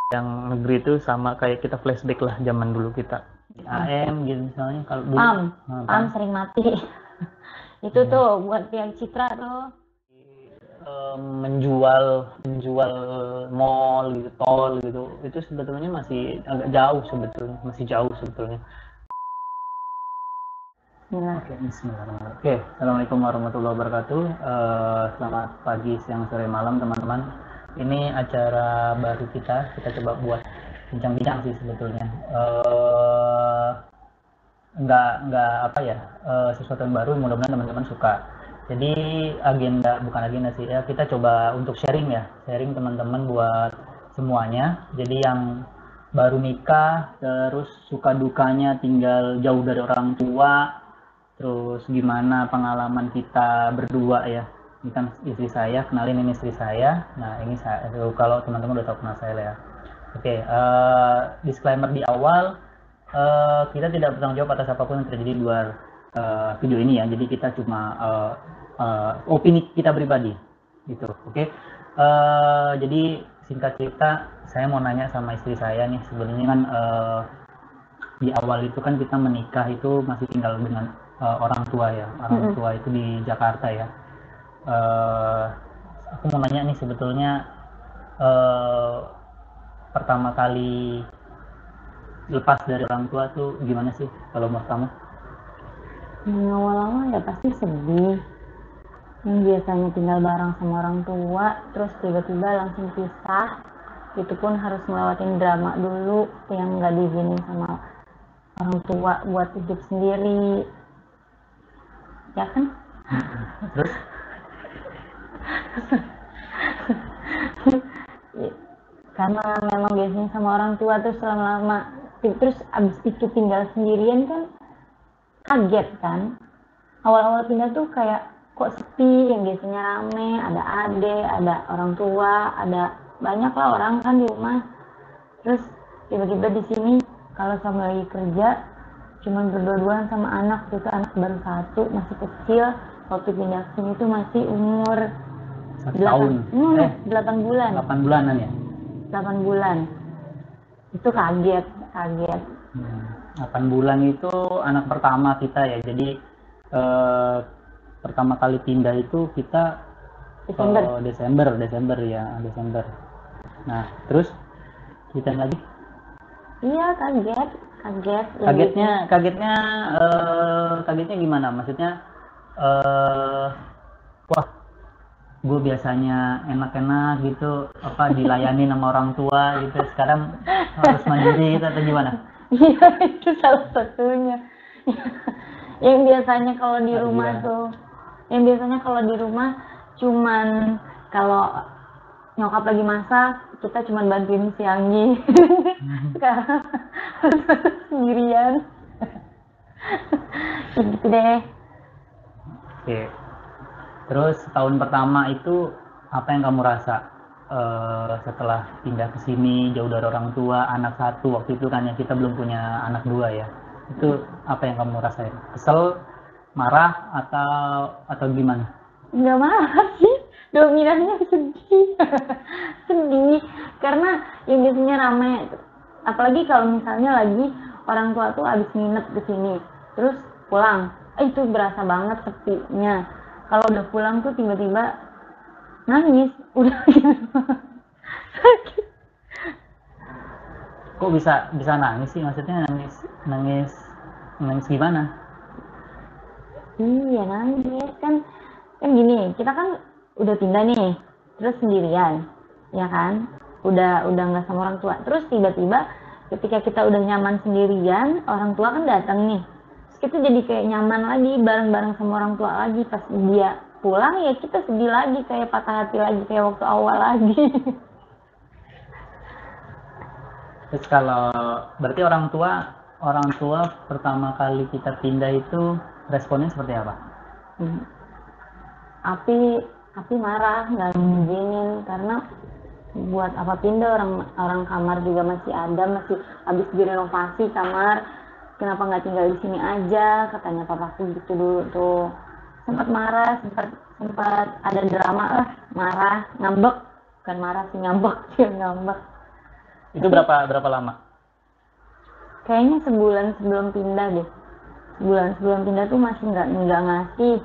yang negeri itu sama kayak kita flashback lah zaman dulu kita di AM gitu misalnya kalau dulu PAM sering mati. Itu tuh buat yang Citra tuh menjual mall gitu, tol gitu, itu sebetulnya masih agak jauh sebetulnya, masih jauh sebetulnya. Oke, bismillahirrahmanirrahim. Oke, assalamualaikum warahmatullahi wabarakatuh. Selamat pagi, siang, sore, malam teman-teman. Ini acara baru kita coba buat bincang-bincang sih sebetulnya. Nggak apa ya, sesuatu yang baru, mudah-mudahan teman-teman suka. Jadi bukan agenda sih ya, kita coba untuk sharing ya, sharing teman-teman buat semuanya. Jadi yang baru nikah, terus suka dukanya tinggal jauh dari orang tua, terus gimana pengalaman kita berdua ya. Ini kan istri saya, kenalin ini istri saya. Nah ini saya, kalau teman-teman udah tahu kenal saya lah ya. Oke, disclaimer di awal, kita tidak bertanggung jawab atas apapun yang terjadi di luar video ini ya. Jadi kita cuma opini kita pribadi, gitu. Oke. Jadi singkat cerita, saya mau nanya sama istri saya nih. Sebenarnya kan di awal itu kan kita menikah itu masih tinggal dengan orang tua ya. Orang tua itu di Jakarta ya. Aku mau nanya nih sebetulnya pertama kali lepas dari orang tua tuh gimana sih kalau menurut kamu? awal-awal ya pasti sedih. Yang biasanya tinggal bareng sama orang tua, terus tiba-tiba langsung pisah. Itu pun harus melewatin drama dulu yang nggak diizinin sama orang tua buat hidup sendiri. Ya kan? Terus? Karena memang biasanya sama orang tua terus lama-lama, terus abis itu tinggal sendirian kan kaget kan. Awal-awal pindah tuh kayak kok sepi, yang biasanya rame, ada ade, ada orang tua, ada banyak lah orang kan di rumah. Terus tiba-tiba di sini kalau sama lagi kerja cuman berdua-duaan sama anak, itu anak baru 1, masih kecil. Waktu pindah ke sini tuh masih umur 1 tahun. 8 bulan. 8 bulanan ya? 8 bulan. Itu kaget. 8 bulan itu anak pertama kita ya. Jadi pertama kali pindah itu kita Desember ya, Desember. Nah, terus kita lagi? Iya, kaget. Kagetnya gimana? Maksudnya wah, gue biasanya enak-enak gitu, apa dilayani sama orang tua gitu, sekarang harus mandiri gitu atau gimana? Iya, itu salah satunya. Yang biasanya kalau di rumah cuman kalau nyokap lagi masak kita cuman bantuin si Anggi. Sekarang harus sendirian. Gitu deh. Oke. Terus tahun pertama itu apa yang kamu rasa setelah pindah ke sini, jauh dari orang tua, anak 1 waktu itu kan ya, kita belum punya anak 2 ya. Itu apa yang kamu rasain? Kesel, marah atau gimana? Nggak marah sih, dominannya sedih. Sedih karena yang biasanya rame, apalagi kalau misalnya lagi orang tua tuh abis nginep di sini terus pulang, itu berasa banget sepinya. Kalau udah pulang tuh tiba-tiba nangis, udah gitu. Sakit. Kok bisa nangis sih? Maksudnya nangis gimana? Iya, nangis kan gini, kita kan udah pindah nih, terus sendirian, ya kan, udah nggak sama orang tua. Terus tiba-tiba ketika kita udah nyaman sendirian, orang tua kan datang nih, terus kita jadi kayak nyaman lagi bareng-bareng sama orang tua lagi. Pas dia pulang ya kita sedih lagi, kayak patah hati lagi kayak waktu awal lagi. Terus kalau berarti orang tua pertama kali kita pindah itu responnya seperti apa? Api marah, nggak ngizinin, karena buat apa pindah, orang kamar juga masih ada, masih habis direnovasi kamar, kenapa nggak tinggal di sini aja, katanya papaku gitu dulu tuh. Sempat marah, sempat ada drama lah, marah, ngambek, bukan marah sih, ngambek. Itu berapa lama? Kayaknya sebulan sebelum pindah deh. Sebulan sebelum pindah tuh masih nggak ngasih.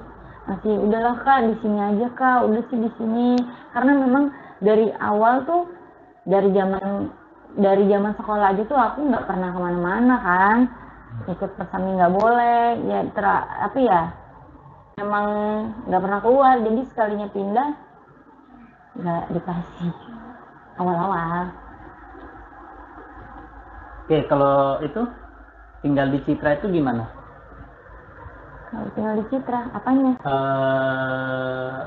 Masih udahlah Kak, di sini aja Kak. Udah sih di sini. Karena memang dari awal tuh dari zaman sekolah aja tuh aku nggak pernah kemana-mana kan. Ikut persami nggak boleh. Ya tapi ya emang nggak pernah keluar. Jadi sekalinya pindah nggak dikasih awal-awal. Oke, kalau itu tinggal di Citra itu gimana? Kalau tinggal di Citra, apanya?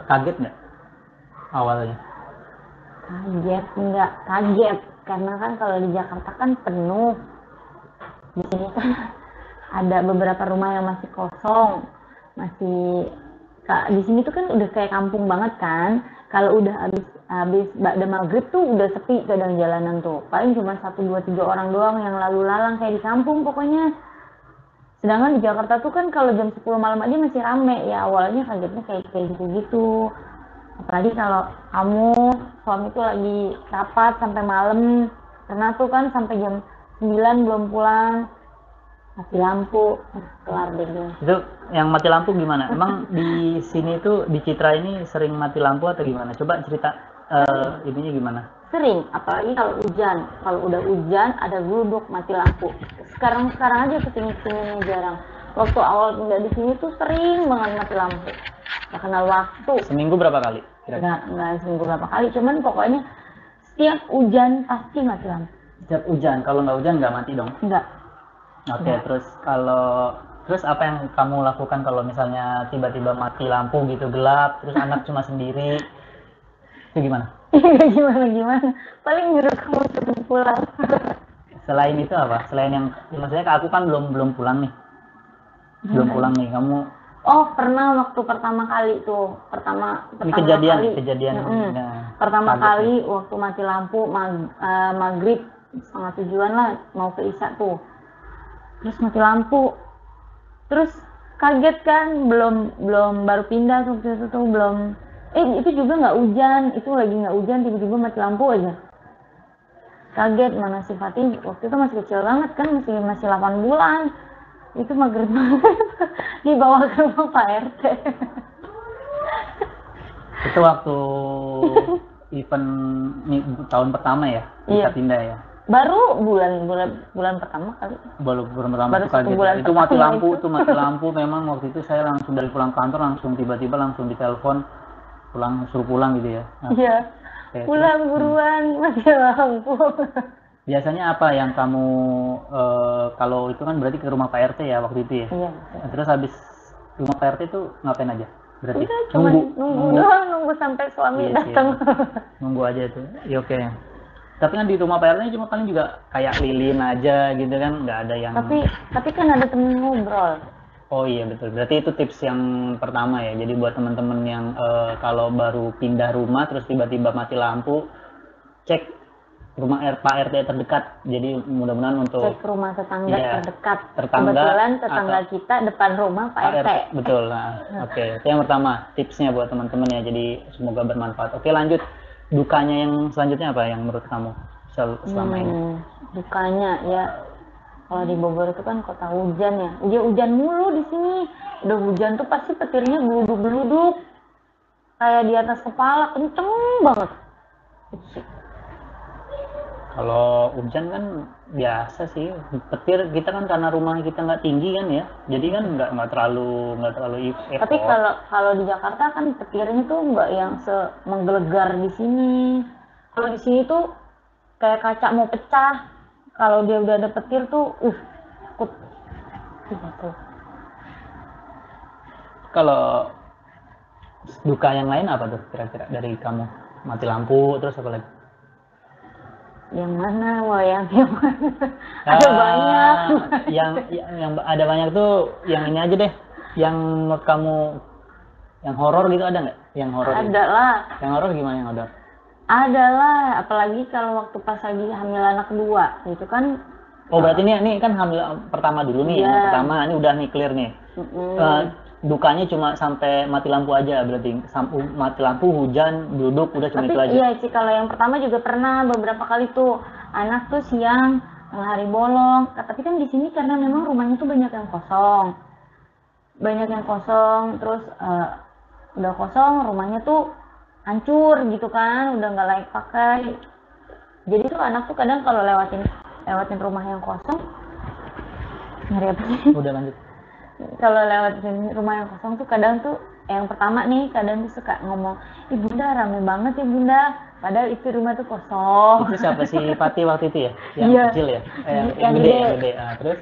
Kaget nggak awalnya? Kaget, enggak kaget. Karena kan kalau di Jakarta kan penuh. Di sini kan ada beberapa rumah yang masih kosong. Di sini tuh kan udah kayak kampung banget kan. Kalau udah habis ba'da maghrib tuh udah sepi kadang jalanan tuh. Paling cuma 1, 2, 3 orang doang yang lalu lalang kayak di kampung pokoknya. Sedangkan di Jakarta tuh kan kalau jam 10 malam aja masih rame. Ya awalnya kagetnya kayak gitu-gitu. Apalagi kalau kamu suami tuh lagi rapat sampai malam. Karena tuh kan sampai jam 9 belum pulang. Mati lampu, kelar deh. Itu yang mati lampu gimana? Emang di sini tuh di Citra ini sering mati lampu atau gimana? Coba cerita ininya gimana? Sering, apalagi kalau hujan. Kalau udah hujan ada gluduk mati lampu. Sekarang aja kesini jarang. Waktu awal pindah di sini tuh sering banget mati lampu. Gak kenal waktu. Seminggu berapa kali? Nggak seminggu berapa kali, cuman pokoknya setiap hujan pasti mati lampu. Setiap hujan, kalau nggak hujan nggak mati dong? Enggak. Oke, terus apa yang kamu lakukan kalau misalnya tiba-tiba mati lampu gitu gelap, terus anak cuma sendiri, itu gimana? Gimana? Paling nyuruh kamu cepet pulang. Selain itu apa? Selain yang, maksudnya aku kan belum pulang nih, kamu? Oh, pernah waktu pertama kali tuh, Ini kejadian. Pertama kali waktu mati lampu maghrib 6:30 lah mau ke Isya tuh. Terus mati lampu, terus kaget kan, belum baru pindah waktu itu tuh belum, itu juga nggak hujan, itu lagi nggak hujan tiba-tiba mati lampu aja. Kaget, mana si Fatih waktu itu masih kecil banget kan, masih 8 bulan, itu maghrib banget dibawa ke rumah Pak RT. Itu waktu event tahun pertama ya, kita pindah ya. Baru bulan pertama kali. Bulan pertama Baru kaget. bulan Itu mati pertama lampu memang waktu itu saya langsung dari pulang kantor langsung tiba-tiba langsung ditelepon suruh pulang gitu ya. Iya. Pulang buruan mati lampu. Biasanya apa yang kamu kalau itu kan berarti ke rumah Pak RT ya waktu itu ya. Iya. Terus habis rumah Pak RT itu ngapain aja? Berarti udah cuma nunggu sampai suami datang. Nunggu aja itu. Ya oke. Tapi kan di rumah Pak RT cuma paling juga kayak lilin aja gitu kan, nggak ada yang. Tapi kan ada temen ngobrol. Oh iya betul. Berarti itu tips yang pertama ya. Jadi buat teman-teman yang kalau baru pindah rumah terus tiba-tiba mati lampu, cek rumah Pak RT terdekat. Jadi mudah-mudahan untuk cek rumah tetangga terdekat. Kebetulan tetangga kita depan rumah Pak RT. Betul. Nah, oke. Itu yang pertama tipsnya buat teman-teman ya. Jadi semoga bermanfaat. Oke lanjut. Dukanya yang selanjutnya apa yang menurut kamu selama ini? Dukanya ya kalau di Bogor itu kan kota hujan ya. Hujan mulu di sini. Udah hujan tuh pasti petirnya geluduk-geluduk. Kayak di atas kepala, kenceng banget. Kalau hujan kan biasa sih, petir kita kan karena rumah kita nggak tinggi kan ya, jadi kan nggak terlalu effort. Tapi kalau di Jakarta kan petirnya tuh nggak yang menggelegar di sini. Kalau di sini tuh kayak kaca mau pecah. Kalau dia udah ada petir tuh, takut. Gitu. Kalau duka yang lain apa tuh kira-kira dari kamu? Mati lampu, terus apa lagi? Yang mana yang mana? Ada banyak. Yang ada banyak tuh yang ini aja deh. Yang menurut kamu yang horor gitu ada nggak? Yang horor? Ada lah. Yang horor gimana yang horor? Ada lah, apalagi kalau waktu pas lagi hamil anak kedua, itu kan. Oh berarti ini kan hamil pertama dulu nih, yang pertama ini udah nih clear nih. Dukanya cuma sampai mati lampu aja berarti, mati lampu, hujan, duduk udah cuma itu aja. Iya sih, kalau yang pertama juga pernah beberapa kali tuh anak tuh siang tengah hari bolong. Tapi kan di sini karena memang rumahnya tuh banyak yang kosong, terus udah kosong, rumahnya tuh hancur gitu kan, udah nggak layak pakai. Jadi tuh anak tuh kadang kalau lewatin rumah yang kosong, nyari apa sih? Udah lanjut. Kalau lewatin rumah yang kosong tuh kadang tuh yang pertama nih kadang tuh suka ngomong, ih bunda rame banget ya bunda, padahal itu rumah tuh kosong. Itu siapa sih Pati waktu itu ya? Yang Iya. kecil ya? Yang Gede, gede. yang gede. Terus?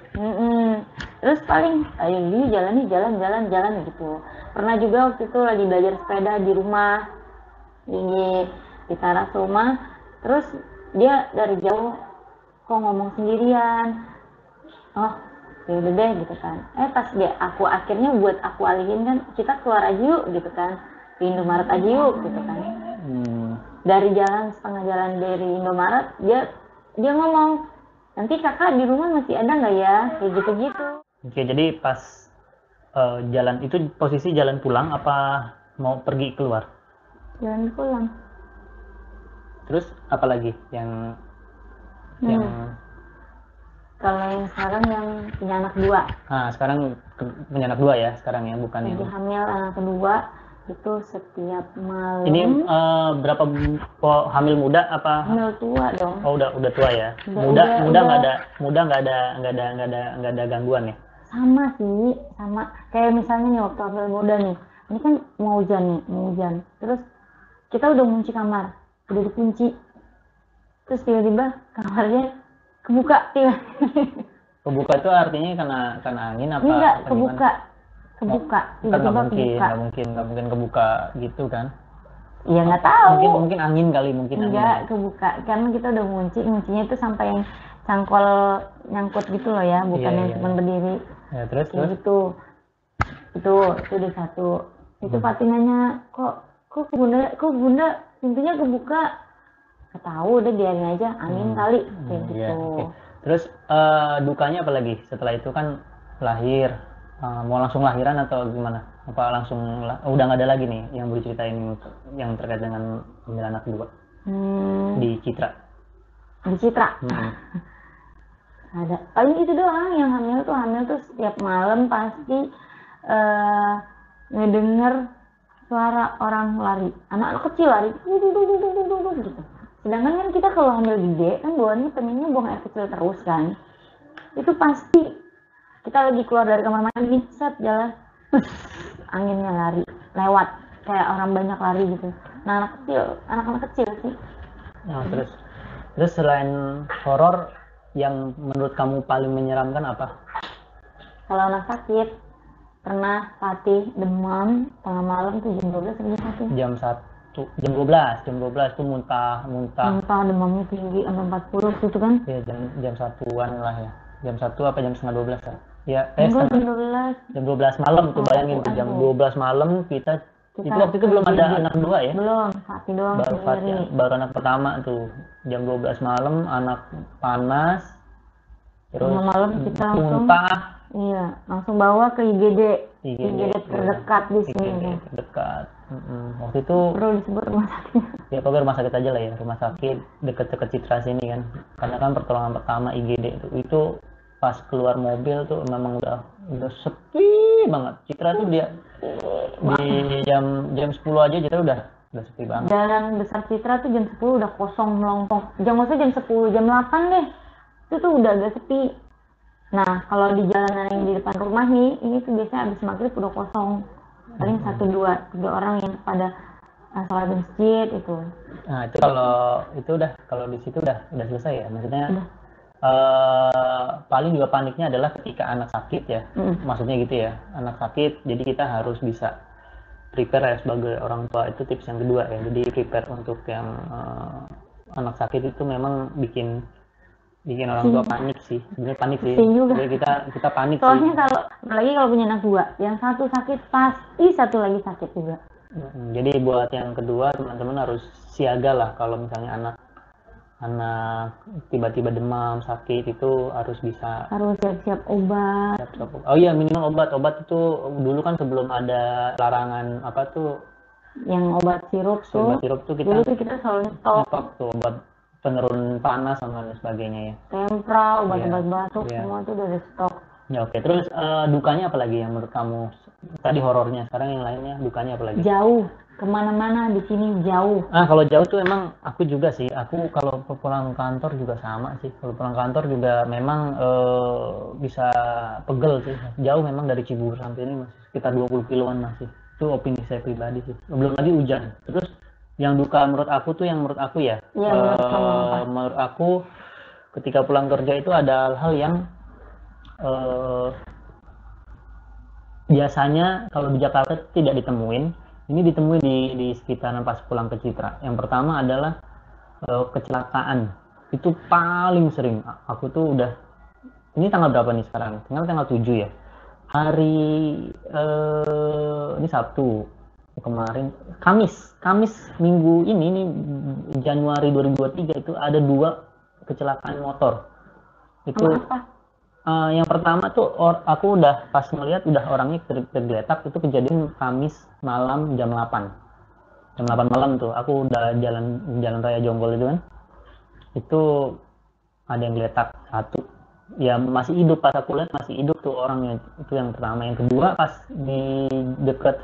Terus paling, ayo ini jalan gitu. Pernah juga waktu itu lagi belajar sepeda di rumah, di teras rumah, terus dia dari jauh kok ngomong sendirian. Oh, ya udah deh gitu kan. Pas akhirnya buat aku alihin kan, kita keluar aja yuk gitu kan. Ke Indomaret aja yuk gitu kan. Dari setengah jalan dari Indomaret, dia ngomong, nanti kakak di rumah masih ada nggak ya? Kayak gitu-gitu. Oke, jadi pas jalan itu posisi jalan pulang apa mau pergi keluar? Jalan pulang. Terus apa lagi yang kalau yang sekarang yang punya anak 2. Nah, sekarang punya anak 2 ya sekarang ya, bukan lagi yang hamil anak kedua, itu setiap malam. Ini berapa hamil muda apa? Hamil tua dong. Oh, udah tua ya. Muda nggak ada gangguan ya? Sama sih, sama kayak misalnya nih waktu hamil muda nih, ini kan mau hujan, terus kita udah kunci kamar, udah dikunci, terus tiba-tiba kamarnya kebuka Kebuka itu artinya karena angin apa? Enggak, apa kebuka Nggak mungkin kebuka gitu kan? Iya nggak tahu. Mungkin angin kali, Enggak, kebuka karena kita udah kuncinya itu sampai yang cangkol nyangkut gitu loh ya, bukan yang cuma berdiri. Ya, terus gitu. Itu udah satu. Itu Pati nanya, kok bunda pintunya kebuka? Nggak tahu, udah biarin aja, angin kali kayak gitu. Ya, okay. Terus dukanya apa lagi setelah itu kan lahir? Mau langsung lahiran atau gimana? Apa langsung udah nggak ada lagi nih yang boleh ceritain yang terkait dengan hamil anak 2 di Citra? Di Citra? Ada. Paling itu doang, yang hamil tuh setiap malam pasti ngedenger suara orang lari, anak kecil lari gitu. Sedangkan kan kita kalau hamil gede kan bawaannya pengennya buang air kecil terus kan. Itu pasti kita lagi keluar dari kamar mandi, set jalan, anginnya lari, lewat kayak orang banyak lari gitu. Nah anak-anak kecil sih. Nah, terus selain horor, yang menurut kamu paling menyeramkan apa? Kalau anak sakit, pernah Pati demam tengah malam tuh jam 12 sampai jam 12 tuh muntah demamnya tinggi sampai 40 gitu kan? Ya jam 1-an lah ya. Jam 1 apa jam setengah 12 ya? Ya, jam 12 malam tuh, bayangin tuh jam 12 malam kita itu waktu itu belum ada anak 2 ya? Belum, Pati doang sendiri. Baru anak pertama tuh. Jam 12 malam anak panas. Terus malam kita langsung muntah. Iya, langsung bawa ke IGD terdekat di sini. Terdekat. Waktu itu perlu disebut rumah sakit. Ya pokoknya rumah sakit aja lah ya, rumah sakit deket-deket Citra sini kan. Karena kan pertolongan pertama IGD itu pas keluar mobil tuh memang udah sepi banget. Citra tuh dia di jam 10 aja Citra udah sepi banget. Jalan besar Citra tuh jam 10 udah kosong melompong. Jangan usah jam 10, jam 8 deh. Itu tuh udah agak sepi. Nah, kalau di jalanan yang di depan rumah nih, ini tuh biasanya habis maghrib udah kosong. Paling 1-2 orang yang pada sholat di masjid itu. Nah, itu kalau di situ udah selesai ya. Maksudnya paling juga paniknya adalah ketika anak sakit ya. Maksudnya gitu ya. Anak sakit, jadi kita harus bisa prepare ya sebagai orang tua. Itu tips yang kedua ya. Jadi prepare untuk yang anak sakit itu memang bikin orang tua panik sih. Sebenarnya panik sih. Jadi kita panik. Soalnya apalagi kalau punya anak 2, yang satu sakit pasti satu lagi sakit juga. Jadi buat yang kedua teman-teman harus siaga lah kalau misalnya anak tiba-tiba demam sakit itu harus siap-siap obat. Oh iya, minimal obat itu dulu kan sebelum ada larangan apa tuh yang obat sirup tuh kita selalu stok tuh obat penurun panas sama lain sebagainya ya. tempra, Iya. obat-obat batuk, Iya. semua itu udah ada stok. Ya oke. Terus dukanya apa lagi yang menurut kamu? Tadi horornya, sekarang yang lainnya dukanya apa lagi? Jauh, kemana-mana di sini jauh. Kalau jauh tuh emang aku juga sih. Aku kalau pulang kantor juga sama sih. Kalau pulang kantor juga memang bisa pegel sih. Jauh memang dari Cibubur sampai ini masih sekitar 20 kiloan masih. Itu opini saya pribadi sih. Belum lagi hujan. Terus yang duka menurut aku tuh yang menurut aku ya. Iya, menurut kamu apa? Menurut aku ketika pulang kerja itu ada hal-hal yang biasanya kalau di Jakarta tidak ditemuin. Ini ditemuin di sekitaran pas pulang ke Citra. Yang pertama adalah kecelakaan. Itu paling sering. Aku tuh udah, ini tanggal berapa nih sekarang? Tanggal 7 ya. Hari ini Sabtu. Kemarin Kamis minggu ini Januari 2023 itu ada 2 kecelakaan motor. Itu Sama apa? yang pertama tuh aku udah pas ngeliat udah orangnya tergeletak. Itu kejadian Kamis malam jam 8 malam tuh aku udah jalan raya Jonggol itu kan. Itu ada yang geletak satu ya, masih hidup. Pas aku lihat masih hidup tuh orangnya. Itu yang pertama. Yang kedua pas di dekat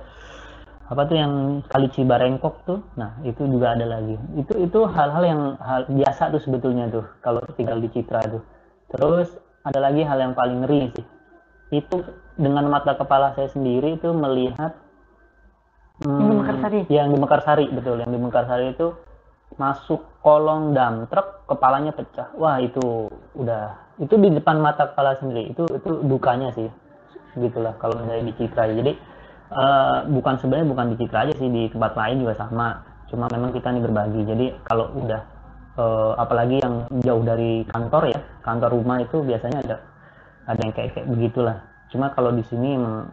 apa tuh yang Kali Cibarengkok tuh, nah itu juga ada lagi. Itu hal-hal yang biasa tuh sebetulnya tuh kalau tinggal di Citra tuh. Terus ada lagi hal yang paling ngeri sih, itu dengan mata kepala saya sendiri itu melihat Yang di Mekarsari? yang di Mekarsari, betul, yang di Mekarsari itu masuk kolong dump truck, kepalanya pecah. Wah itu itu di depan mata kepala sendiri. Itu dukanya sih, gitulah kalau misalnya di Citra. Jadi sebenarnya bukan di Citra aja sih, di tempat lain juga sama. Cuma memang kita nih berbagi. Jadi kalau udah apalagi yang jauh dari kantor ya, kantor rumah itu biasanya ada yang kayak begitulah. Cuma kalau di sini emang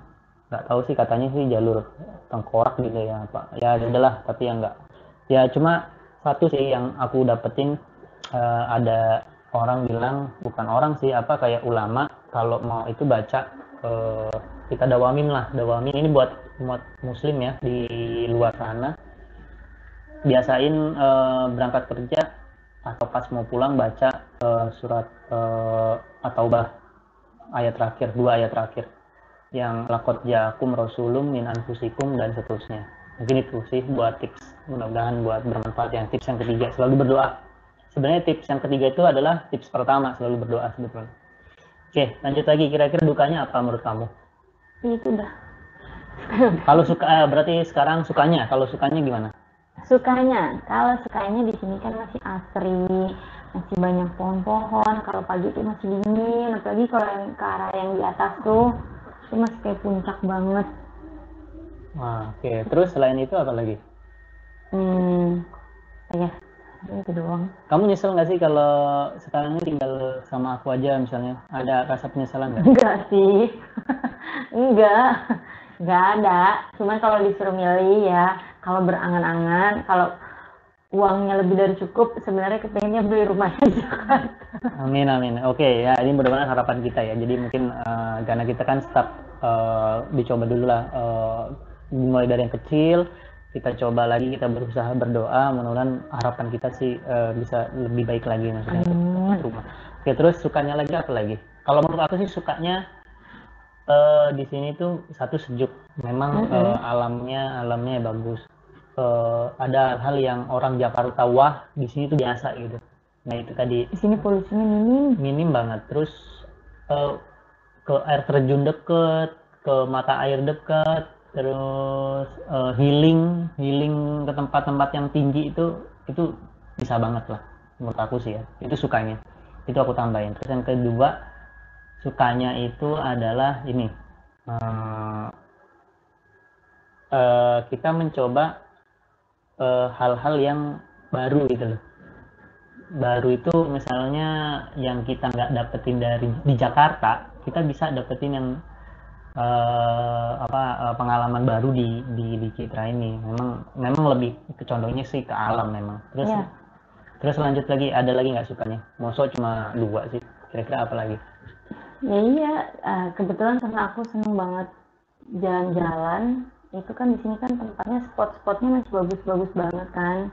nggak tahu sih, katanya sih jalur tengkorak gitu ya, Pak. Ya udahlah, tapi ya nggak. Ya cuma satu sih yang aku dapetin, ada orang bilang, bukan orang sih, kayak ulama, kalau mau itu baca kita dawamin ini buat umat muslim ya di luar sana, biasain berangkat kerja atau pas mau pulang baca surat At-Taubah ayat terakhir, 2 ayat terakhir yang laqad ja'akum rasulun min anfusikum dan seterusnya. Mungkin itu sih buat tips, mudah-mudahan buat bermanfaat. Yang tips yang ketiga, selalu berdoa. Sebenarnya tips yang ketiga itu adalah tips pertama, selalu berdoa sebetulnya. Oke, lanjut lagi. Kira-kira dukanya apa menurut kamu? Itu udah. Kalau suka berarti sekarang sukanya. Kalau sukanya gimana? Kalau sukanya di sini kan masih asri, masih banyak pohon-pohon. Kalau pagi itu masih dingin, apalagi kalau yang ke arah yang di atas tuh, itu masih kayak puncak banget. Wah, oke. Terus selain itu apa lagi? Ya, itu doang. Kamu nyesel nggak sih kalau sekarang ini tinggal sama aku aja misalnya? Ada rasa penyesalan nggak? Enggak sih, enggak ada. Cuman kalau disuruh milih ya, kalau berangan-angan, kalau uangnya lebih dari cukup, sebenarnya kepengennya beli rumahnya di Jakarta. Amin. Oke, ya ini mudah-mudahan harapan kita ya. Jadi mungkin karena kita kan start dicoba dulu lah, mulai dari yang kecil, kita coba lagi, kita berusaha berdoa, mudah-mudahan harapan kita sih bisa lebih baik lagi maksudnya untuk rumah. Oke, terus sukanya lagi apa lagi? Kalau menurut aku sih sukanya di sini tuh satu sejuk, memang alamnya bagus. Ada hal yang orang Jakarta wah di sini tuh biasa gitu. Nah itu tadi, Di sini polusinya minim banget. Terus ke air terjun deket, ke mata air deket, terus healing ke tempat-tempat yang tinggi itu bisa banget lah menurut aku sih ya. Itu sukanya, itu aku tambahin. Terus yang kedua sukanya itu adalah ini, kita mencoba hal-hal yang baru gitu loh. Baru itu misalnya yang kita nggak dapetin di Jakarta, kita bisa dapetin yang pengalaman baru di Citra ini. Memang lebih condongnya sih ke alam memang. Terus lanjut lagi, ada lagi nggak sukanya? Mosok cuma 2 sih, kira-kira apa lagi? Ya iya, kebetulan karena aku seneng banget jalan-jalan. Itu kan di sini kan tempatnya spot-spotnya masih bagus-bagus banget kan.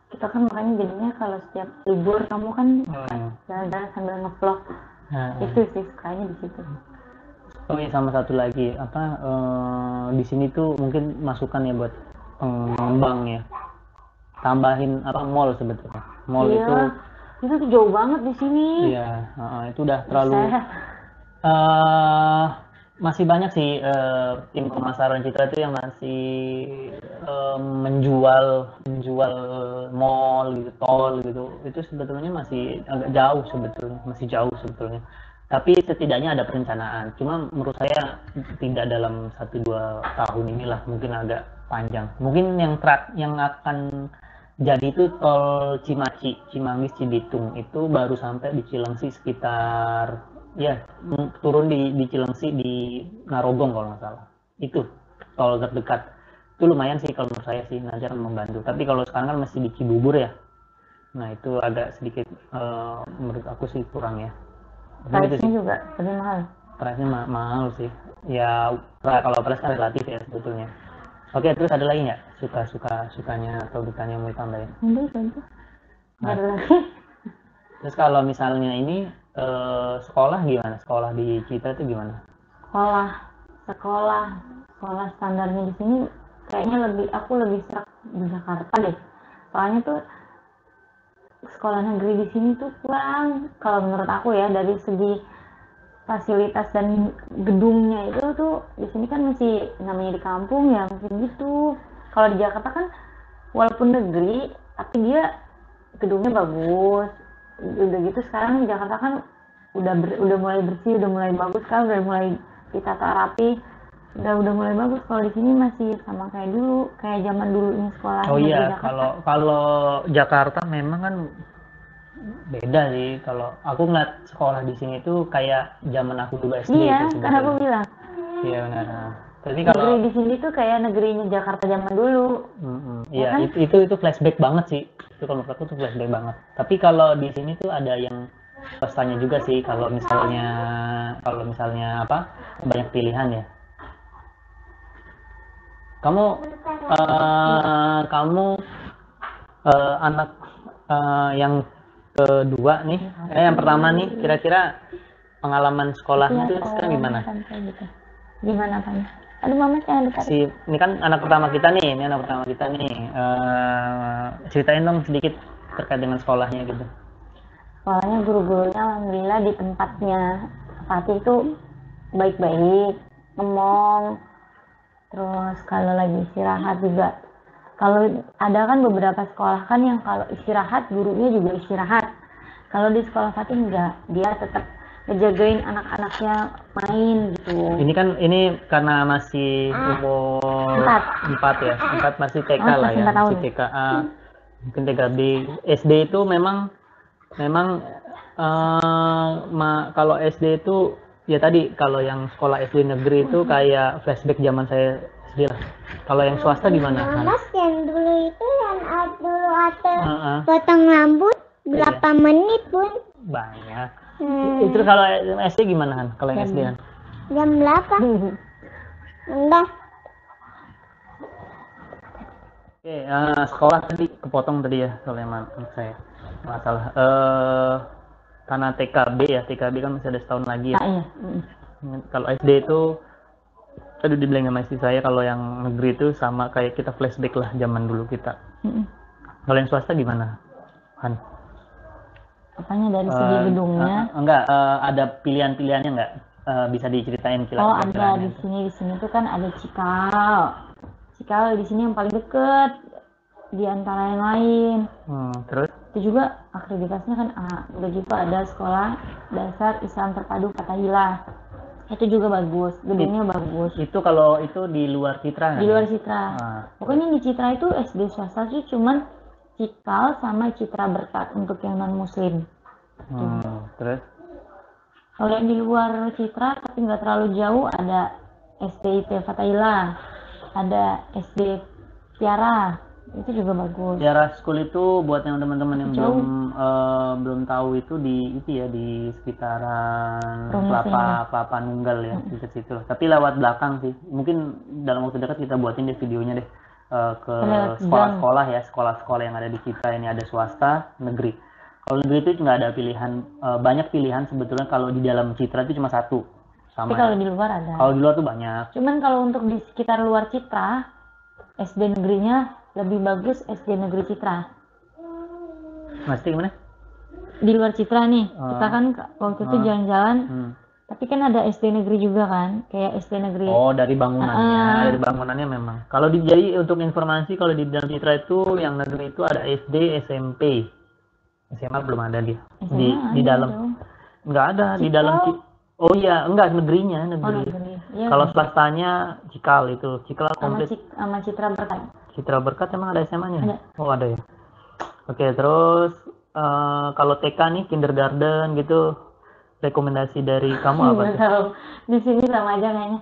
kita kan makanya jadinya kalau setiap libur kamu kan jalan-jalan sambil ngevlog. Itu sih sukanya di situ. Oh iya, sama satu lagi di sini tuh mungkin masukan ya buat pengembang ya, tambahin mall sebetulnya. Mall Iya, itu tuh jauh banget di sini. Iya, itu udah terlalu masih banyak sih tim pemasaran Citra itu yang masih menjual mall gitu, tol gitu. Itu sebetulnya masih agak jauh sebetulnya, masih jauh sebetulnya. Tapi setidaknya ada perencanaan. Cuma menurut saya tidak dalam 1-2 tahun inilah, mungkin agak panjang. Mungkin yang akan jadi itu tol Cimaci, Cimanggis, Cibitung itu baru sampai di Cilengsi sekitar ya turun di Cilengsi di Narogong kalau nggak salah. Itu tol terdekat. Itu lumayan sih kalau menurut saya sih, nanti akan membantu. Tapi kalau sekarang kan masih di Cibubur ya. Nah itu agak sedikit menurut aku sih kurang ya. Price-nya juga lebih mahal. Price-nya mahal sih. Ya kalau price kan relatif ya sebetulnya. Oke, terus ada lagi nggak sukanya atau dukanya mau ditambahin? Itu. Ada lagi. Terus kalau misalnya ini sekolah gimana? Sekolah di Citra itu gimana? Sekolah standarnya di sini kayaknya aku lebih serak di Jakarta deh. Soalnya tuh sekolah negeri di sini tuh kurang, kalau menurut aku ya, dari segi fasilitas dan gedungnya itu tuh di sini kan masih namanya di kampung ya, masih gitu. Kalau di Jakarta kan walaupun negeri tapi dia gedungnya bagus. Udah gitu sekarang Jakarta kan udah mulai bersih, udah mulai bagus kan, udah mulai ditata rapi. Udah mulai bagus. Kalau di sini masih sama kayak dulu, kayak zaman dulunya sekolah. Oh iya, kalau Jakarta memang kan beda sih. Kalau aku ngeliat sekolah di sini tuh kayak zaman aku dulu SD. Iya, kan aku bilang. Iya benar. Tapi kalau negeri di sini tuh kayak negerinya Jakarta zaman dulu. Iya, kan? itu flashback banget sih. Itu kalau menurut aku tuh flashback banget. Tapi kalau di sini tuh ada yang swastanya juga sih. Kalau misalnya banyak pilihan ya. Kamu anak yang kedua nih, yang pertama nih, kira-kira pengalaman sekolahnya itu sekarang gimana? Gimana Pak? Aduh mama jangan ditarik. Ini kan anak pertama kita nih, ceritain dong sedikit terkait dengan sekolahnya gitu. Sekolahnya guru-gurunya alhamdulillah di tempatnya Fatih itu baik-baik, ngomong. Terus kalau lagi istirahat juga, kalau ada kan beberapa sekolah kan yang kalau istirahat gurunya juga istirahat. Kalau di sekolah Fatih enggak, dia tetap ngejagain anak-anaknya main gitu. Ini karena masih umur 4 ya, 4 masih TK lah ya, masih TK A, mungkin TK B. SD itu memang kalau SD itu ya tadi, kalau yang sekolah SD negeri itu kayak flashback zaman saya SD lah. Kalau yang swasta gimana? Mas, yang dulu itu yang dulu ada potong rambut berapa menit pun? Banyak. Itu kalau SD gimana kan? Kalau yang SD kan? Jam 8. Enggak. Oke, sekolah tadi kepotong tadi ya, Sulaiman, saya masalah. Karena TKB kan masih ada setahun lagi ya. Iya. Kalau SD itu tadi dibilang sama istri saya, kalau yang negeri itu sama kayak kita flashback lah zaman dulu kita. Kalau yang swasta gimana, Han? Apanya dari segi gedungnya? Enggak, ada pilihan-pilihannya enggak? Bisa diceritain kira-kira? Oh ada, di sini tuh kan ada Cikal di sini yang paling deket di antara yang lain. Terus? Itu juga akreditasnya kan A. Udah gitu ada sekolah dasar Islam Terpadu Fathahilah. Itu juga bagus, gedungnya bagus. Itu kalau itu di luar Citra kan? Di luar Citra. Pokoknya di Citra itu SD swasta sih cuman Cikal sama Citra Berkat untuk yang non muslim. Terus? Kalau yang di luar Citra tapi nggak terlalu jauh ada SDIT Fathahilah, ada SD Tiara. Itu juga bagus. Tiara School itu buat yang teman-teman yang belum tahu itu di sekitaran Kelapa Nunggal ya, di situ. Tapi lewat belakang sih. Mungkin dalam waktu dekat kita buatin deh videonya deh. ke Lewat sekolah-sekolah ya, sekolah-sekolah yang ada di Citra ini ada swasta, negeri. Kalau negeri itu nggak ada pilihan, banyak pilihan sebetulnya. Kalau di dalam Citra itu cuma satu, Tapi sama. kalau di luar ada. Kalau di luar tuh banyak. Cuman kalau untuk di sekitar luar Citra, SD negerinya lebih bagus SD negeri Citra. Maksudnya gimana? Di luar Citra nih, kita kan waktu itu jalan-jalan, tapi kan ada SD negeri juga kan, kayak SD negeri. Oh, dari bangunannya, dari bangunannya memang. Kalau jadi untuk informasi, kalau di dalam Citra itu yang negeri itu ada SD, SMP, SMA belum ada dia. Di dalam Dong. nggak ada di dalam. Oh iya, enggak negerinya, negeri. Negeri. Ya, Kalau swastanya Cikal itu, Cikal sama, komplit. sama Citra Berkat. Citra Berkat emang ada SMA-nya? Ada. Oh ada ya. Oke, terus kalau TK nih kindergarten gitu, rekomendasi dari kamu apa Nggak sih? tahu. Di sini sama aja kayaknya.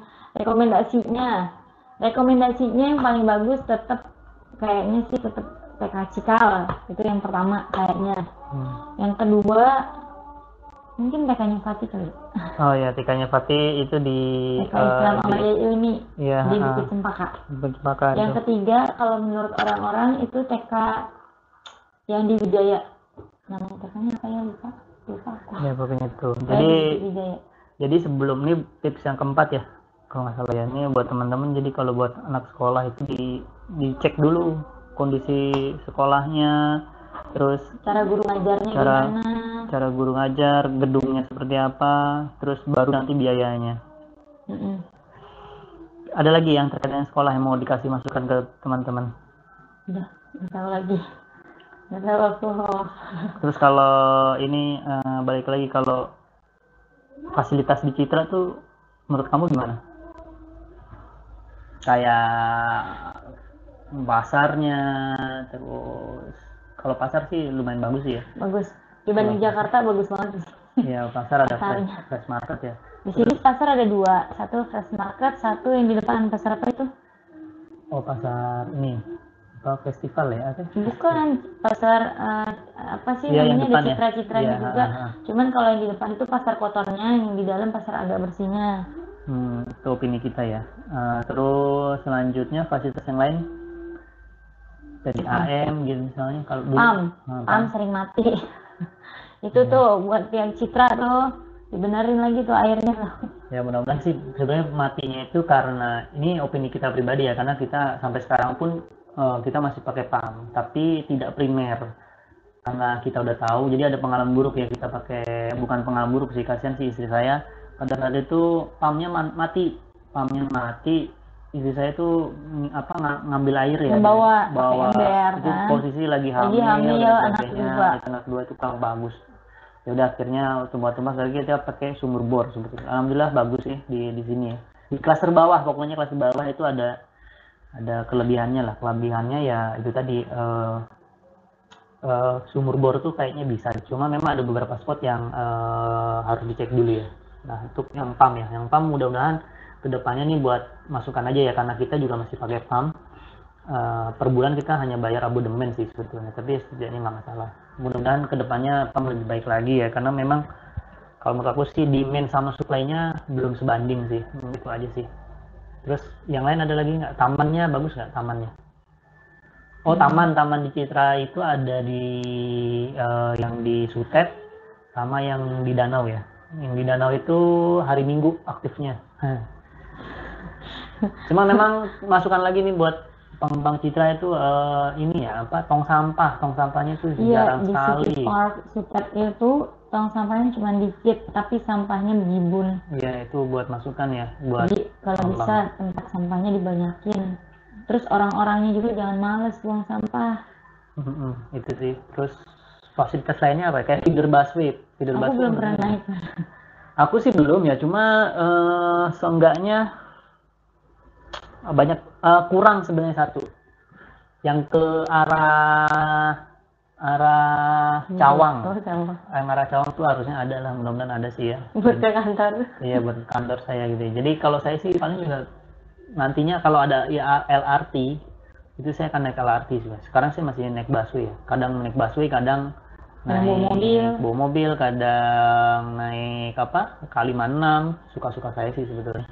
Rekomendasinya yang paling bagus tetap kayaknya sih tetap TK Cikal. Itu yang pertama kayaknya. Yang kedua mungkin TK-nya Fatih kali. Oh ya, TK-nya Fatih itu di TK Islam Amalia Ilmi iya, di Bukit Cempaka. Cempaka Yang itu. ketiga kalau menurut orang-orang itu TK yang di Wijaya. Namanya TK-nya apa ya, lupa aku. Ya pokoknya itu. Kayak di Wijaya. Jadi sebelum ini tips yang keempat ya, kalau nggak salah ya, ini buat teman-teman. Jadi kalau buat anak sekolah itu dicek dulu kondisi sekolahnya, terus Cara guru ngajarnya gimana. cara guru ngajar, gedungnya seperti apa, terus baru nanti biayanya. Ada lagi yang terkait dengan sekolah yang mau dikasih masukan ke teman-teman? Udah, nggak tahu lagi. Nggak tahu aku. Terus kalau ini balik lagi, kalau fasilitas di Citra tuh menurut kamu gimana? Kayak pasarnya, terus kalau pasar sih lumayan bagus sih ya. Bagus. Dibanding Jakarta bagus banget sih. Ya pasar ada Pasarnya. fresh market ya. Di sini pasar ada dua. Satu fresh market, satu yang di depan pasar apa itu? Oh pasar ini apa festival ya? Bukan pasar apa sih Iya, yang namanya, depan ada ya? citra-citranya Iya, juga. Cuman kalau yang di depan itu pasar kotornya, yang di dalam pasar agak bersihnya. Itu opini kita ya. Terus selanjutnya fasilitas yang lain dari AM gitu misalnya kalau dulu. PAM sering mati. Itu tuh buat yang Citra tuh dibenerin lagi tuh airnya tuh. Ya mudah-mudahan sih. Sebenarnya matinya itu karena ini opini kita pribadi ya, karena kita sampai sekarang pun kita masih pakai PAM tapi tidak primer karena kita udah tahu. Jadi ada pengalaman buruk ya, kita pakai, bukan pengalaman buruk sih, kasihan sih istri saya pada saat itu PAM-nya mati, istri saya tuh ngambil air ya, bawa ember, itu kan? posisi lagi hamil anak dua itu kurang bagus. Ya udah akhirnya tumbas lagi kita pakai sumur bor sebetulnya. Alhamdulillah bagus sih di sini ya. Di klaster bawah, pokoknya klaster bawah itu ada kelebihannya lah. Kelebihannya ya itu tadi sumur bor tuh kayaknya bisa. Cuma memang ada beberapa spot yang harus dicek dulu ya. Nah, untuk yang PAM ya. Yang PAM mudah-mudahan kedepannya nih buat masukan aja ya, karena kita juga masih pakai PAM. Per bulan kita hanya bayar abodemen sih sebetulnya, tapi setidaknya nggak masalah. Mudah-mudahan kedepannya PAM lebih baik lagi ya, karena memang kalau menurut aku sih demand sama supply-nya belum sebanding sih, itu aja sih. Terus yang lain ada lagi nggak? Tamannya bagus nggak tamannya? Oh taman di Citra itu ada di yang di Sutet sama yang di Danau ya. Yang di Danau itu hari Minggu aktifnya. Cuma memang masukan lagi nih buat pengembang Citra itu ini ya apa, tong sampahnya tuh jarang sekali. Di City Park Sutet itu tong sampahnya cuma dikit tapi sampahnya berjibun. Iya itu buat masukan ya buat. Jadi kalau bisa tempat sampahnya dibanyakin. Terus orang-orangnya juga jangan males buang sampah. Itu sih. Terus fasilitas lainnya apa? Kayak feeder busway. Aku belum pernah naik. Aku sih belum ya, cuma seenggaknya banyak kurang sebenarnya satu. Yang ke arah Cawang. Yang arah Cawang tuh harusnya ada lah, mudah-mudahan ada sih ya. Buat ke kantor. Iya, buat kantor saya gitu. Jadi kalau saya sih paling juga nantinya kalau ada ya LRT itu saya akan naik LRT sih. Sekarang saya masih naik busway ya. Kadang naik busway, kadang naik bawa mobil, kadang naik K56, suka-suka saya sih sebetulnya.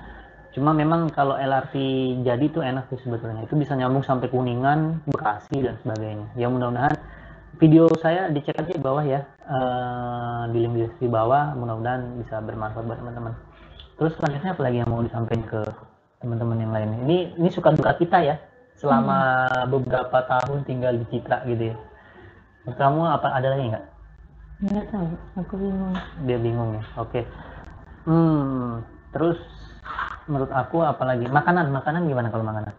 Cuma memang kalau LRT jadi tuh enak sih sebetulnya. Itu bisa nyambung sampai Kuningan, Bekasi dan sebagainya. Ya mudah-mudahan video saya dicek aja di bawah ya, di link di bawah. Mudah-mudahan bisa bermanfaat buat teman-teman. Terus selanjutnya apa lagi yang mau disampaikan ke teman-teman yang lain? Ini suka duka kita ya selama beberapa tahun tinggal di Citra gitu ya. Menurut kamu apa ada lagi nggak? Nggak tahu, aku bingung. Dia bingung ya. Oke. Terus menurut aku apalagi makanan gimana kalau makanan?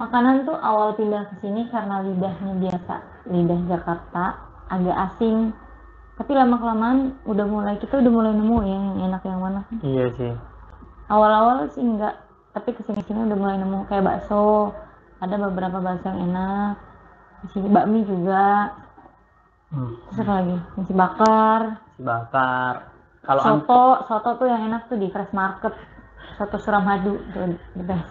Makanan tuh awal pindah ke sini karena lidahnya biasa, lidah Jakarta agak asing. Tapi lama-kelamaan kita udah mulai nemu ya yang enak yang mana kan. Iya sih. Awal-awal sih enggak, tapi kesini-sini udah mulai nemu kayak bakso. Ada beberapa bakso yang enak. Di sini bakmi juga. Terus apa lagi? Nasi bakar. Kalau Soto tuh yang enak tuh di Fresh Market. Soto Suramadu tuh the best.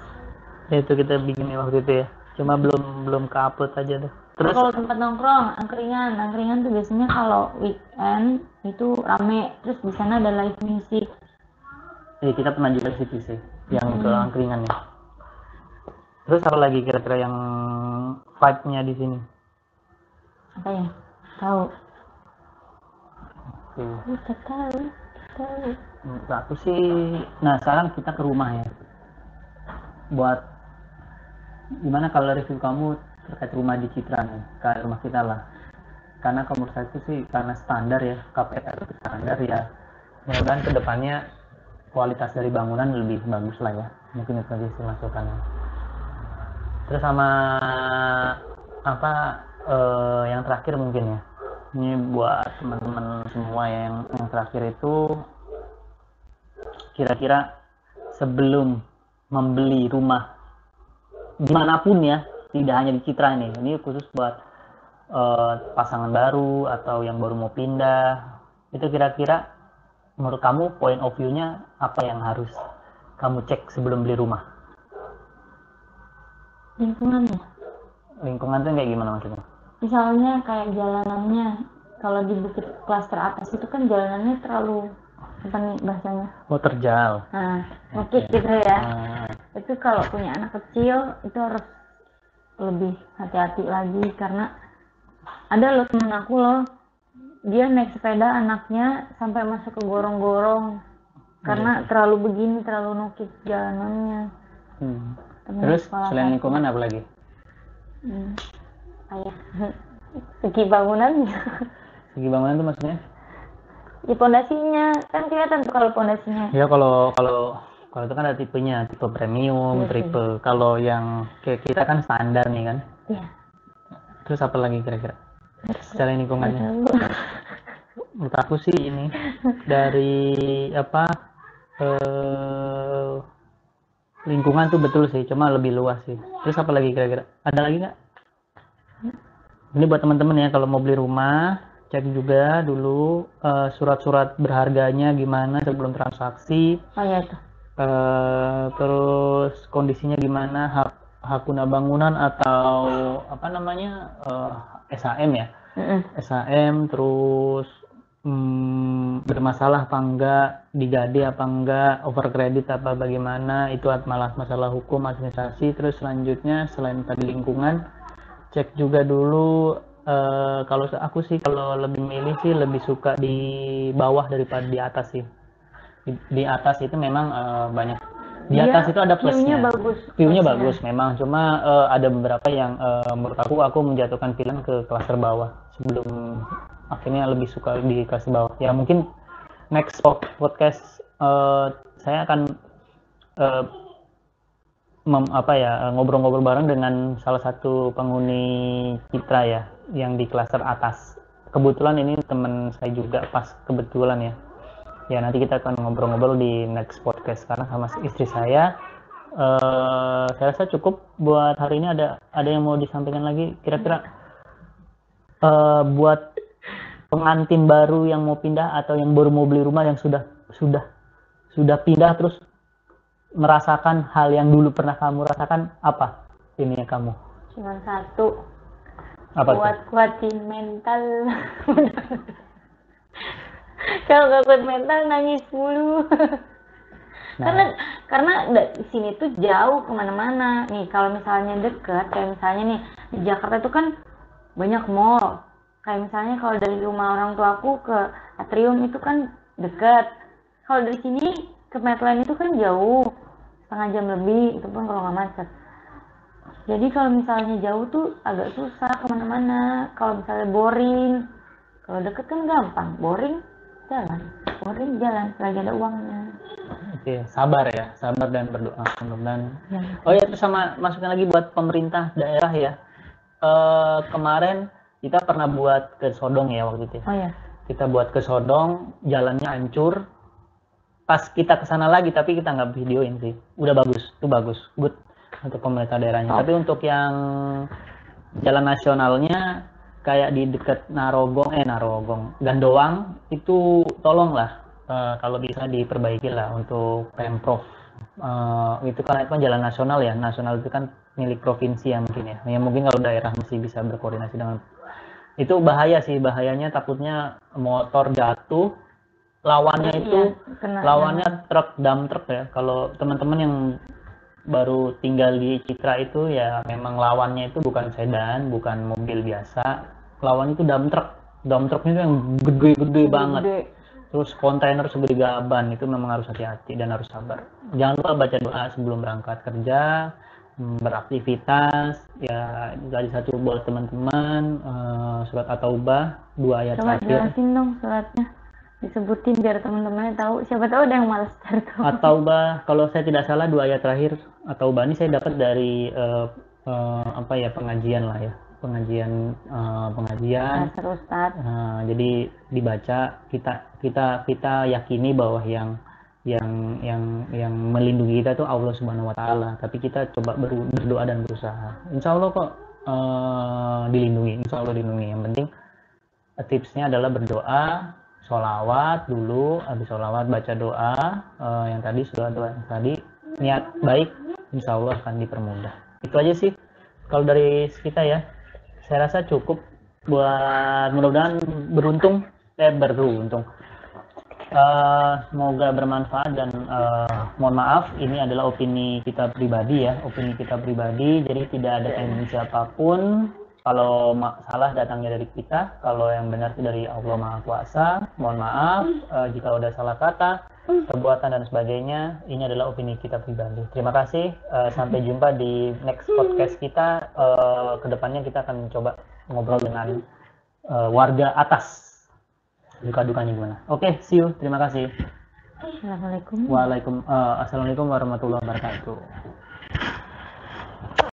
Itu kita bikin waktu itu ya. Cuma belum ke-upload aja deh. Terus kalau tempat nongkrong, angkringan tuh biasanya kalau weekend itu rame. Terus di sana ada live music. kita pernah juga situ sih, yang ke angkringan ya. Terus apa lagi kira-kira yang vibe-nya di sini? Apa ya? Tahu. Kita tahu. Menurut aku sih, nah sekarang kita ke rumah ya. Buat gimana kalau review kamu terkait rumah di Citra nih, kayak rumah kita lah. Karena menurut saya itu sih karena standar ya, KPR itu standar ya. Mudah-mudahan kedepannya kualitas dari bangunan lebih bagus lah ya. Mungkin itu aja sih masukannya. Terus sama yang terakhir mungkin ya. Ini buat teman-teman semua yang terakhir itu kira-kira sebelum membeli rumah dimanapun ya, tidak hanya di Citra ini khusus buat pasangan baru atau yang baru mau pindah, itu kira-kira menurut kamu point of view-nya apa yang harus kamu cek sebelum beli rumah? Lingkungan tuh kayak gimana maksudnya? Misalnya kayak jalanannya, kalau di bukit klaster atas itu kan jalanannya terlalu apa nih bahasanya? Terjal. Nah, bukit gitu ya. Itu kalau punya anak kecil itu harus lebih hati-hati lagi karena ada loh temen aku loh, dia naik sepeda anaknya sampai masuk ke gorong-gorong karena terlalu nukik jalanannya. Terus selain lingkungan apa lagi? Segi bangunannya. Segi bangunan itu maksudnya? Di pondasinya kan kelihatan tuh kalau pondasinya. Ya kalau itu kan ada tipenya, tipe premium, triple. Kalau yang kayak kita kan standar nih kan. Iya. Terus apa lagi kira-kira? Secara lingkungannya. Menurut aku sih ini dari lingkungan tuh betul sih, cuma lebih luas sih. Terus apa lagi kira-kira? Ada lagi nggak? Ini buat teman-teman ya, kalau mau beli rumah, cek juga dulu surat-surat berharganya gimana sebelum transaksi. Oh ya itu. Terus kondisinya gimana, hak guna bangunan atau SHM ya. SHM, terus bermasalah apa enggak, digade apa enggak, over kredit apa bagaimana, itu malah masalah hukum administrasi. Terus selanjutnya selain tadi lingkungan, cek juga dulu kalau aku sih kalau lebih milih sih lebih suka di bawah daripada di atas sih. Di atas itu memang banyak, di atas itu ada plusnya, view-nya bagus memang, cuma ada beberapa yang menurut aku menjatuhkan pilihan ke klaster bawah sebelum akhirnya lebih suka di klaster bawah ya. Mungkin next podcast saya akan ngobrol-ngobrol bareng dengan salah satu penghuni Citra ya yang di klaster atas. Kebetulan ini teman saya juga pas kebetulan ya nanti kita akan ngobrol-ngobrol di next podcast karena sama istri saya. Saya rasa cukup buat hari ini. Ada yang mau disampaikan lagi kira-kira buat pengantin baru yang mau pindah atau yang baru mau beli rumah yang sudah pindah terus merasakan hal yang dulu pernah kamu rasakan, apa ininya kamu? Cuma satu, apa kuatin mental. Kalau nggak kuat mental nangis mulu. Karena di sini tuh jauh kemana-mana. Nih kalau misalnya deket, kayak misalnya nih di Jakarta itu kan banyak mall. Kayak misalnya kalau dari rumah orang tuaku ke Atrium itu kan deket. Kalau dari sini ke Medline itu kan jauh, setengah jam lebih, itu pun kalau nggak macet. Jadi kalau misalnya jauh tuh agak susah kemana-mana. Kalau misalnya boring, kalau deket kan gampang. Boring jalan, lagi ada uangnya. Oke, sabar ya, sabar dan berdoa. Mudah-mudahan. Ya. Oh ya, terus sama masukin lagi buat pemerintah daerah ya. Kemarin kita pernah buat ke Sodong ya waktu itu. Oh ya. Kita buat ke Sodong, jalannya hancur. Pas kita kesana lagi, tapi kita nggak videoin sih. Udah bagus, itu bagus, good untuk pemerintah daerahnya. Tapi untuk yang jalan nasionalnya kayak di dekat Narogong, Gandoang itu tolonglah kalau bisa diperbaiki lah untuk Pemprov. Itu kan jalan nasional ya, nasional itu kan milik provinsi ya mungkin ya. Ya mungkin kalau daerah masih bisa berkoordinasi dengan itu bahaya sih, bahayanya takutnya motor jatuh, lawannya itu lawannya truk, dump truck ya. Kalau teman-teman yang baru tinggal di Citra itu ya memang lawannya itu bukan sedan, bukan mobil biasa, lawannya itu dump truck. Dump trucknya itu yang gede-gede banget. Terus kontainer segede gaban, itu memang harus hati-hati dan harus sabar. Jangan lupa baca doa sebelum berangkat kerja, beraktivitas. Ya dari satu buat teman-teman, surat At-Taubah 2 ayat Coba terakhir. jelasin dong suratnya, disebutin biar teman-temannya tahu. Siapa tahu ada yang malas cari tahu. At-Taubah, kalau saya tidak salah 2 ayat terakhir. At-Taubah ini saya dapat dari pengajian lah ya, pengajian. Dasar Ustadz. Jadi dibaca, kita yakini bahwa yang melindungi kita itu Allah Subhanahu Wa Taala. Tapi kita coba berdoa dan berusaha. Insya Allah kok dilindungi. Insya Allah dilindungi. Yang penting tipsnya adalah berdoa, sholawat dulu, habis sholawat baca doa yang tadi, doa yang tadi, niat baik, insya Allah akan dipermudah. Itu aja sih kalau dari kita ya. Saya rasa cukup buat, mudah-mudahan beruntung. Semoga bermanfaat dan mohon maaf ini adalah opini kita pribadi ya, jadi tidak ada tendensi apapun. Kalau salah datangnya dari kita, kalau yang benar itu dari Allah Maha Kuasa. Mohon maaf jika ada salah kata, perbuatan dan sebagainya. Ini adalah opini kita pribadi. Terima kasih. Sampai jumpa di next podcast kita. Kedepannya kita akan mencoba ngobrol dengan warga atas. Duka-dukanya gimana? Oke, see you. Terima kasih. Assalamualaikum. Assalamualaikum warahmatullahi wabarakatuh.